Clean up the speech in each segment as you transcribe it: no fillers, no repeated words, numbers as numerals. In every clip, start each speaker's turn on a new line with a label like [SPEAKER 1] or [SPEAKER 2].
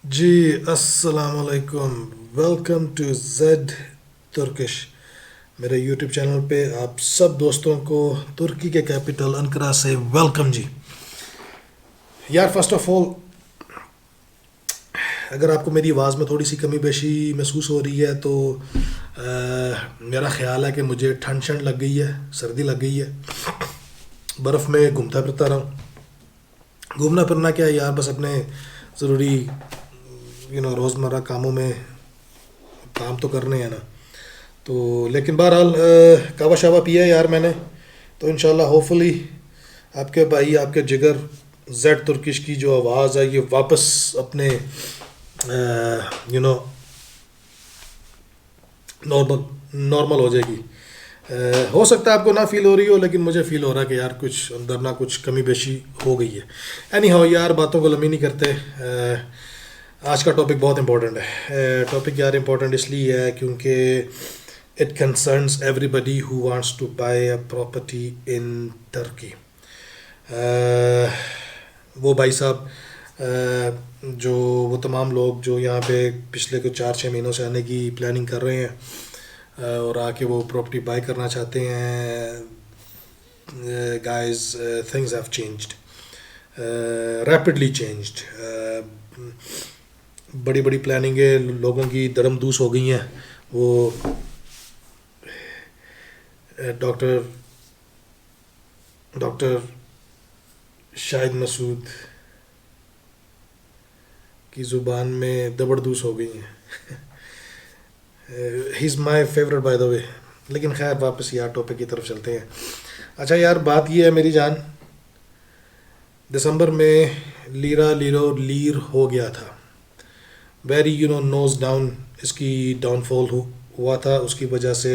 [SPEAKER 1] जी अस्सलाम वालेकुम। Welcome to Z Turkish. मेरे यूट्यूब चैनल पे आप सब दोस्तों को तुर्की के कैपिटल अंकरा से वेलकम जी। यार फर्स्ट ऑफ ऑल, अगर आपको मेरी आवाज़ में थोड़ी सी कमी पेशी महसूस हो रही है तो मेरा ख्याल है कि मुझे ठंड ठंड लग गई है, सर्दी लग गई है। बर्फ़ में घूमता फिरता रहा हूँ। घूमना फिरना क्या है यार, बस अपने ज़रूरी रोज़मर्रा कामों में काम तो करने हैं ना। तो लेकिन बहरहाल कावा शावा पिया है यार मैंने। तो इंशाल्लाह होपफुली आपके भाई, आपके जिगर जेड तुर्किश की जो आवाज़ है ये वापस अपने यू नो नॉर्मल नॉर्मल हो जाएगी। हो सकता है आपको ना फील हो रही हो, लेकिन मुझे फील हो रहा है कि यार कुछ अंदर ना कुछ कमी बेशी हो गई है। एनी हाउ यार, बातों को लंबी नहीं करते। आज का टॉपिक बहुत इंपॉर्टेंट है। टॉपिक यार इंपॉर्टेंट इसलिए है क्योंकि it concerns everybody who wants to buy a property in Turkey. वो भाई साहब, जो वो तमाम लोग जो यहाँ पे पिछले कुछ 4-6 महीनों से आने की प्लानिंग कर रहे हैं, और आके वो प्रॉपर्टी बाय करना चाहते हैं। Guys, things have changed, rapidly changed. बड़ी बड़ी प्लानिंगें लोगों की दरमदूस हो गई हैं। वो डॉक्टर डॉक्टर शाहिद मसूद की ज़ुबान में दबड़दूस हो गई हैं। He is my favourite by the way. लेकिन खैर वापस यार टॉपिक की तरफ चलते हैं। अच्छा यार, बात ये है मेरी जान, दिसंबर में लीरा लीरो लीर हो गया था। वेरी नोज डाउन, इसकी डाउनफॉल हुआ था। उसकी वजह से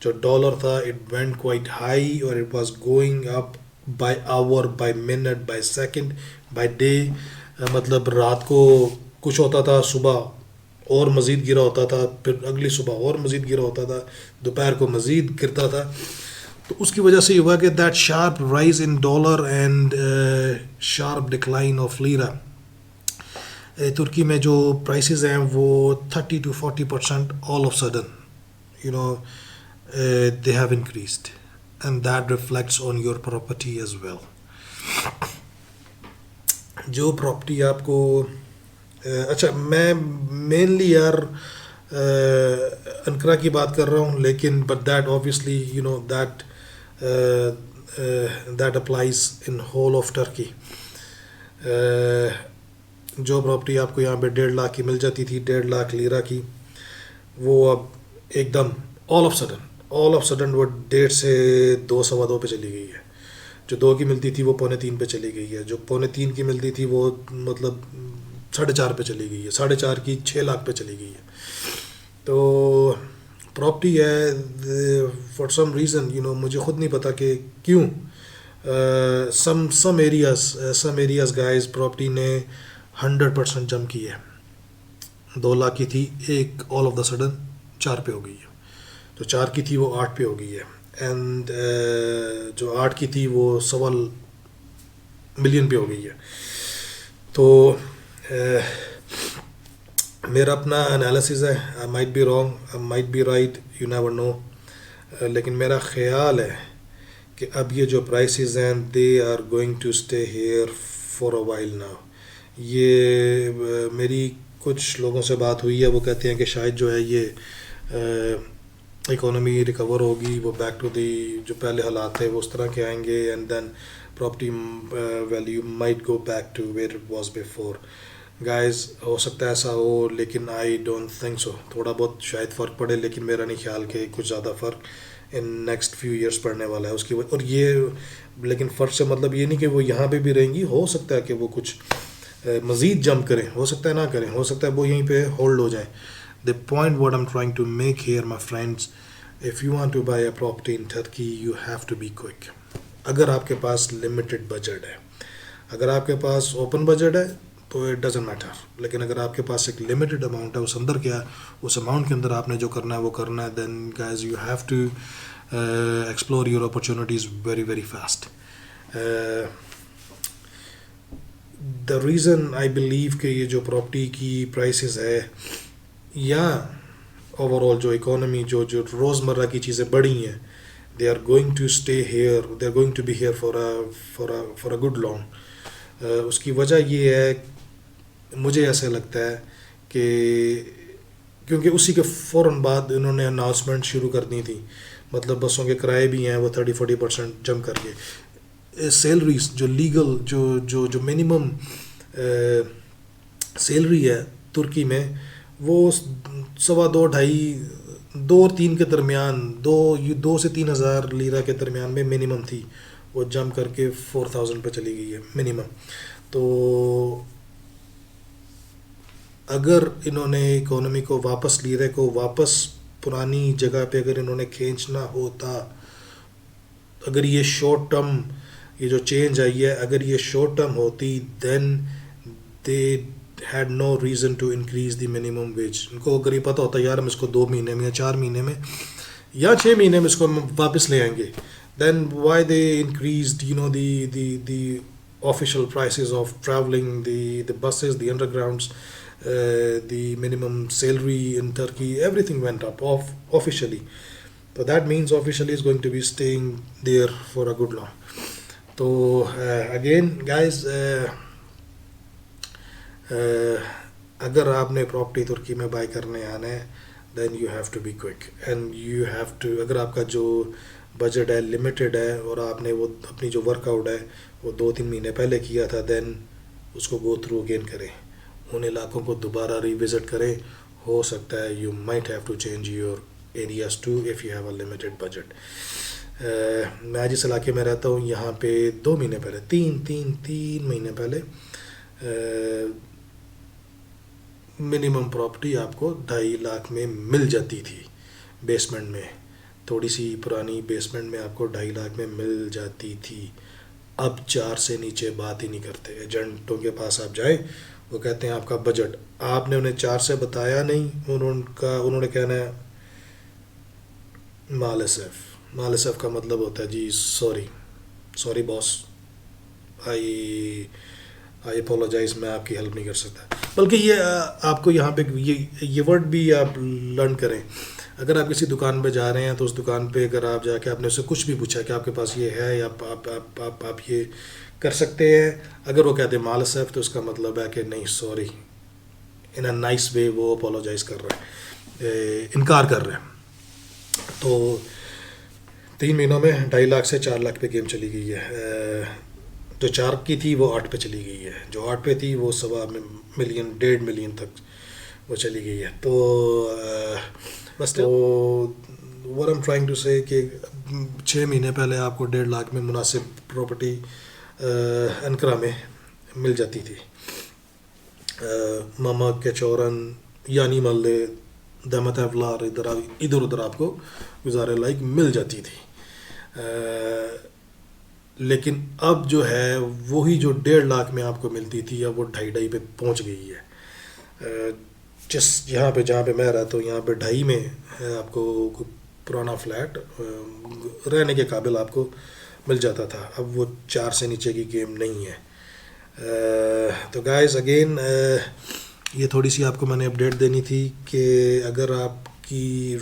[SPEAKER 1] जो डॉलर था इट वेंट क्वाइट हाई, और it was going up by hour, by minute, by second, by day. मतलब रात को कुछ होता था, सुबह और मज़ीद गिरा होता था, फिर अगली सुबह और मज़ीद गिरा होता था, दोपहर को मज़ीद गिरता था। तो उसकी वजह से ये हुआ कि that sharp rise in dollar and sharp decline of lira. तुर्की में जो प्राइसेस हैं वो 30 to 40% all of sudden you know they have increased, and that reflects on your property as well. जो प्रॉपर्टी आपको अच्छा, मैं मेनली यार अनकरा की बात कर रहा हूँ, लेकिन but that obviously that that applies in whole of Turkey. जो प्रॉपर्टी आपको यहाँ पे 1.5 लाख की मिल जाती थी, 1.5 लाख लीरा की, वो अब एकदम ऑल ऑफ सडन वो 1.5 से 2, 2.25 पे चली गई है। जो 2 की मिलती थी वो 2.75 पे चली गई है। जो 2.75 की मिलती थी वो मतलब 4.5 पे चली गई है। 4.5 की 6 लाख पे चली गई है। तो प्रॉपर्टी है फॉर सम रीज़न, मुझे खुद नहीं पता कि क्यों। सम एरियाज गाइस, प्रॉपर्टी ने 100% जम की है। 2 लाख की थी, एक ऑल ऑफ द सडन 4 पे हो गई है। जो 4 की थी वो 8 पे हो गई है। एंड जो 8 की थी वो 1.25 मिलियन पे हो गई है। तो uh, मेरा अपना एनालिसिस है। I might be wrong, I might be right, you never know. लेकिन मेरा ख्याल है कि अब ये जो प्राइसेस हैं they are going to stay here for a while now. ये मेरी कुछ लोगों से बात हुई है, वो कहते हैं कि शायद जो है ये इकोनॉमी रिकवर होगी, वो बैक टू दी जो पहले हालात थे वो उस तरह के आएंगे, and then property value might go back to where it was before. Guys, हो सकता है ऐसा हो, लेकिन आई डोंट थिंक सो। थोड़ा बहुत शायद फ़र्क पड़े, लेकिन मेरा नहीं ख्याल कि कुछ ज़्यादा फ़र्क इन नेक्स्ट फ्यू इयर्स पड़ने वाला है उसकी और ये। लेकिन फ़र्क से मतलब ये नहीं कि वो यहाँ पे भी रहेंगी। हो सकता है कि वो कुछ मज़ीद जंप करें, हो सकता है ना करें, हो सकता है वो यहीं पे होल्ड हो जाए। The point what I am trying to make here my friends, if you want to buy a property in Turkey you have to be quick. अगर आपके पास लिमिटेड बजट है, अगर आपके पास ओपन बजट है तो इट डजेंट मैटर। लेकिन अगर आपके पास एक लिमिटेड अमाउंट है, उस अंदर क्या, उस अमाउंट के अंदर आपने जो करना है वो करना है, then guys you have to explore your opportunities very very fast. The reason I believe कि ये जो प्रॉपर्टी की प्राइसेस है या ओवरऑल जो इकोनॉमी जो जो रोज़मर्रा की चीज़ें बढ़ी हैं, they are going to stay here, they are going to be here for a good long. उसकी वजह ये है, मुझे ऐसा लगता है कि क्योंकि उसी के फ़ौरन बाद इन्होंने अनाउंसमेंट शुरू कर दी थी, मतलब बसों के किराए भी हैं वो 30-40% जम करके, सैलरीज जो लीगल जो जो जो मिनिमम सैलरी है तुर्की में वो 2.25-2 और 3 के दरमियान, 2 से 3 हज़ार लीरा के दरमियान में मिनिमम थी, वो जम करके 4,000 पे चली गई है मिनिमम। तो अगर इन्होंने इकोनॉमी को वापस, लीरे को वापस पुरानी जगह पे अगर इन्होंने खींचना होता, अगर ये शॉर्ट टर्म ये जो चेंज आई है अगर ये शॉर्ट टर्म होती, then they had no reason to increase the minimum wage. इनको अगर ये पता होता यार हम इसको 2 महीने में या 4 महीने में या 6 महीने में इसको हम वापस ले आएंगे, then why they increase the official prices of traveling, the buses, the undergrounds, the minimum salary in Turkey, everything went up officially. So that means officially is going to be staying there for a good long. So again guys, अगर आपने property तुर्की में bye करने आना है, then you have to be quick and you have to, अगर आपका जो budget है लिमिटेड है और आपने वो अपनी जो वर्कआउट है वो 2-3 महीने पहले किया था, देन उसको गो थ्रू अगेन करें, उन इलाकों को दोबारा रिविज़िट करें। हो सकता है you might have to change your areas too if you have a limited budget. मैं जिस इलाके में रहता हूँ यहाँ पे 2 महीने पहले, 3 महीने पहले मिनिमम प्रॉपर्टी आपको 2.5 लाख में मिल जाती थी, बेसमेंट में, थोड़ी सी पुरानी बेसमेंट में आपको 2.5 लाख में मिल जाती थी। अब 4 से नीचे बात ही नहीं करते, एजेंटों के पास आप जाएं वो कहते हैं आपका बजट, आपने उन्हें 4 से बताया नहीं, उन्होंने कहना है मालसफ का मतलब होता है जी सॉरी बॉस, आई अपोलोजाइज, मैं आपकी हेल्प नहीं कर सकता। बल्कि ये आपको यहाँ पे ये वर्ड भी आप लर्न करें। अगर आप किसी दुकान पे जा रहे हैं तो उस दुकान पे अगर आप जाके आपने उससे कुछ भी पूछा कि आपके पास ये है या आप ये कर सकते हैं, अगर वो कहते हैं मालसफ तो उसका मतलब है कि नहीं sorry, in a nice way वो अपोलोजाइज कर रहे हैं, इनकार कर रहे हैं। तो 3 महीनों में 2.5 लाख से 4 लाख पे गेम चली गई है। जो 4 की थी वो 8 पे चली गई है, जो 8 पे थी वो 1.25 मिलियन 1.5 मिलियन तक वो चली गई है। तो बस तो what I am trying to say कि 6 महीने पहले आपको 1.5 लाख में मुनासिब प्रॉपर्टी अनकरा में मिल जाती थी, मामा के चौरन यानी मल्ले दमत अवलार इधर उधर आपको गुजारे लाइक मिल जाती थी। लेकिन अब जो है वही जो 1.5 लाख में आपको मिलती थी अब वो 2.5 पे पहुंच गई है। जिस यहाँ पे जहाँ पे मैं रहता हूँ यहाँ पे 2.5 में आपको पुराना फ्लैट रहने के काबिल आपको मिल जाता था, अब वो 4 से नीचे की गेम नहीं है। तो गाइस अगेन ये थोड़ी सी आपको मैंने अपडेट देनी थी कि अगर आपकी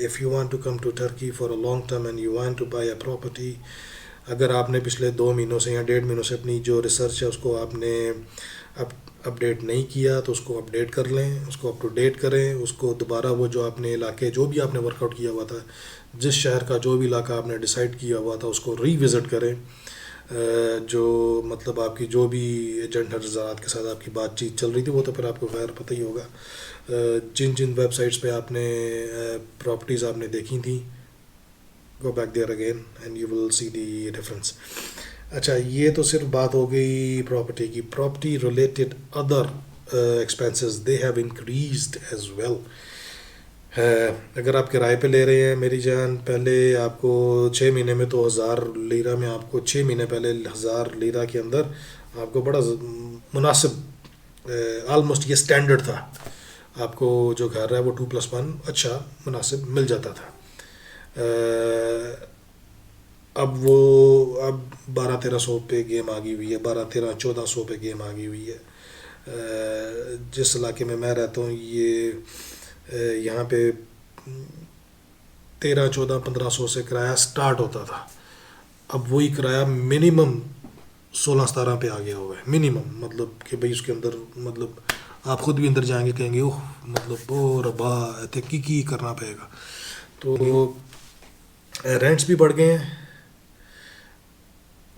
[SPEAKER 1] if you want to come to Turkey for a long term and you want to buy a property, अगर आपने पिछले 2 महीनों से या 1.5 महीनों से अपनी जो रिसर्च है उसको आपने अपडेट नहीं किया तो उसको अपडेट कर लें, उसको अप टू डेट करें, उसको दोबारा वो जो आपने इलाके जो भी आपने वर्कआउट किया हुआ था, जिस शहर का जो भी इलाका आपने डिसाइड किया हुआ था उसको रीविज़िट करें। जो मतलब आपकी जो भी एजेंट हज़रात के साथ आपकी बातचीत चल रही थी वो तो फिर आपको खैर पता ही होगा, जिन जिन वेबसाइट्स पे आपने प्रॉपर्टीज़ आपने देखी थी, go back there again and you will see the difference. अच्छा, ये तो सिर्फ बात हो गई प्रॉपर्टी की। Property related other expenses they have increased as well. अगर आप किराए पे ले रहे हैं मेरी जान, पहले आपको 6 महीने में तो 1000 लीरा में आपको 6 महीने पहले 1000 लीरा के अंदर आपको बड़ा मुनासिब आलमोस्ट ये स्टैंडर्ड था, आपको जो घर है वो 2+1 अच्छा मुनासिब मिल जाता था। अब 1200-1300 पे गेम आ गई हुई है, 1200-1400 पे गेम आ गई हुई है। जिस इलाके में मैं रहता हूँ ये यहाँ पे 13-14-1500 से किराया स्टार्ट होता था। अब वही किराया मिनिमम 16-17 पे आ गया हुआ है, मिनिमम। मतलब कि भाई उसके अंदर, मतलब आप खुद भी अंदर जाएंगे कहेंगे ओह, मतलब ओ रब्बा, ऐसे की करना पड़ेगा। तो रेंट्स भी बढ़ गए हैं।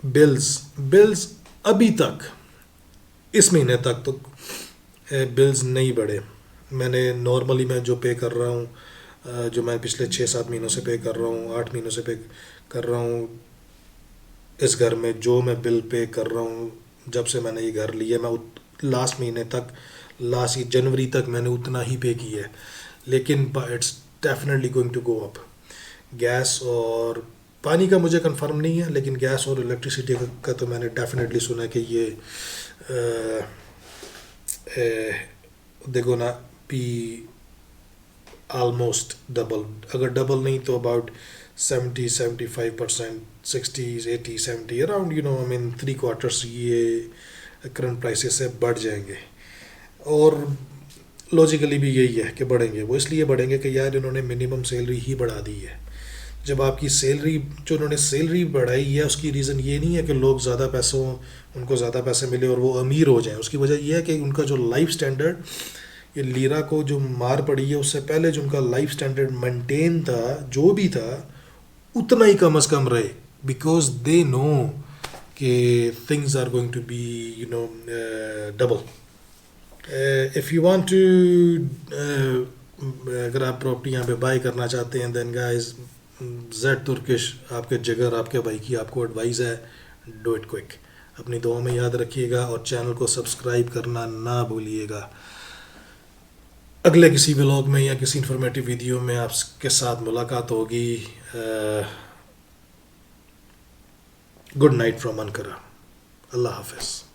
[SPEAKER 1] बिल्स बिल्स अभी तक, इस महीने तक तो बिल्स नहीं बढ़े। मैंने नॉर्मली मैं जो पे कर रहा हूँ, जो मैं पिछले 6-7 महीनों से पे कर रहा हूँ, 8 महीनों से पे कर रहा हूँ, इस घर में जो मैं बिल पे कर रहा हूँ जब से मैंने ये घर लिया, मैं लास्ट महीने तक, लास्ट जनवरी तक मैंने उतना ही पे किया है। लेकिन it's definitely going to go up. Gas और पानी का मुझे कंफर्म नहीं है, लेकिन गैस और इलेक्ट्रिसिटी का तो मैंने डेफिनेटली सुना है कि ये देखो ना, पी ऑलमोस्ट डबल, अगर डबल नहीं तो about 70-75%, 60-80-70 around, I mean 3 quarters ये करंट प्राइसेस से बढ़ जाएंगे। और लॉजिकली भी यही है कि बढ़ेंगे। वो इसलिए बढ़ेंगे कि यार इन्होंने मिनिमम सैलरी ही बढ़ा दी है। जब आपकी सैलरी, जो उन्होंने सैलरी बढ़ाई है, उसकी रीज़न ये नहीं है कि लोग ज़्यादा पैसों, उनको ज़्यादा पैसे मिले और वो अमीर हो जाएं। उसकी वजह यह है कि उनका जो लाइफ स्टैंडर्ड, ये लीरा को जो मार पड़ी है उससे पहले जो उनका लाइफ स्टैंडर्ड मेंटेन था, जो भी था, उतना ही कम अज़ कम रहे। बिकॉज दे नो कि things are going to be double. If you want to, अगर आप प्रॉपर्टी यहाँ पे बाय करना चाहते हैं, देन गाइस, जेड तुर्किश आपके जिगर, आपके भाई की आपको एडवाइस है, डू इट क्विक। अपनी दुआ में याद रखिएगा और चैनल को सब्सक्राइब करना ना भूलिएगा। अगले किसी व्लॉग में या किसी इन्फॉर्मेटिव वीडियो में आपके साथ मुलाकात होगी। Good night from Ankara. अल्लाह हाफिज़।